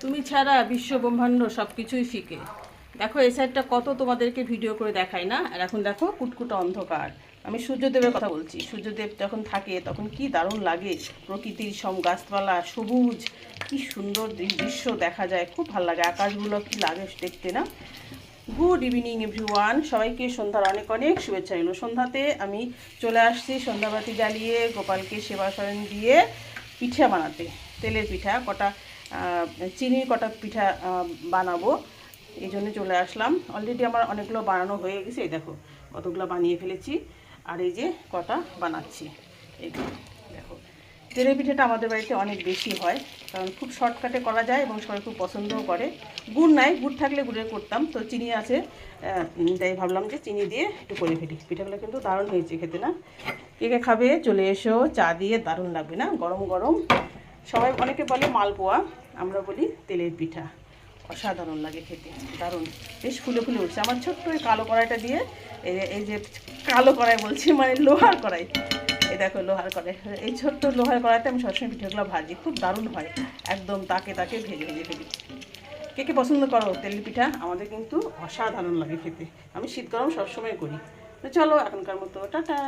তুমি ছাড়া বিশ্ব ব্রহ্মাণ্ড সব কিছুই ফিকে। দেখো এই সাইডটা কত তোমাদেরকে ভিডিও করে দেখাই না, আর এখন দেখো কুটকুটা অন্ধকার। আমি সূর্যদেবের কথা বলছি। সূর্যদেব যখন থাকে তখন কি দারুণ লাগে, প্রকৃতির সব গাছপালা সবুজ, কি সুন্দর দৃশ্য দেখা যায়, খুব ভালো লাগে। আকাশগুলো কি লাগে দেখতে না। গুড ইভিনিং এভরিওয়ান, সবাইকে সন্ধ্যার অনেক অনেক শুভেচ্ছা রইল। সন্ধ্যাতে আমি চলে আসছি সন্ধ্যাবাতি জ্বালিয়ে গোপালকে সেবা শয়ন দিয়ে পিঠা বানাতে। তেলের পিঠা কটা, চিনির কটা পিঠা বানাবো, এই জন্য চলে আসলাম। অলরেডি আমার অনেকগুলো বানানো হয়ে গেছে, এই দেখো কতগুলো বানিয়ে ফেলেছি। আর এই যে কটা বানাচ্ছি, এইগুলো দেখো। তেলের পিঠাটা আমাদের বাড়িতে অনেক বেশি হয়, কারণ খুব শর্টকাটে করা যায় এবং সবাই খুব পছন্দও করে। গুড় নাই, গুড় থাকলে গুড়ের করতাম, তো চিনি আছে, তাই ভাবলাম যে চিনি দিয়ে একটু করে ফেলি। পিঠাগুলো কিন্তু দারুণ হয়েছে খেতে না। কে কে খাবে চলে এসো, চা দিয়ে দারুণ লাগবে না গরম গরম। সবাই অনেকে বলে মালপোয়া, আমরা বলি তেলের পিঠা। অসাধারণ লাগে খেতে, দারুণ, বেশ ফুলে ফুলে উঠছে। আমার ছোট্ট ওই কালো কড়াইটা দিয়ে, এই যে কালো কড়াই বলছি মানে লোহার কড়াই, এই দেখো লোহার কড়াই, এই ছোট্ট লোহার কড়াইতে আমি সবসময় পিঠাগুলো ভাজি, খুব দারুণ হয়, একদম তাকে তাকে ভেজে ভেজে ফেলি। কে কে পছন্দ করো তেলের পিঠা? আমাদের কিন্তু অসাধারণ লাগে খেতে। আমি শীত গরম সবসময় করি। তো চলো এখনকার মতো টাটা।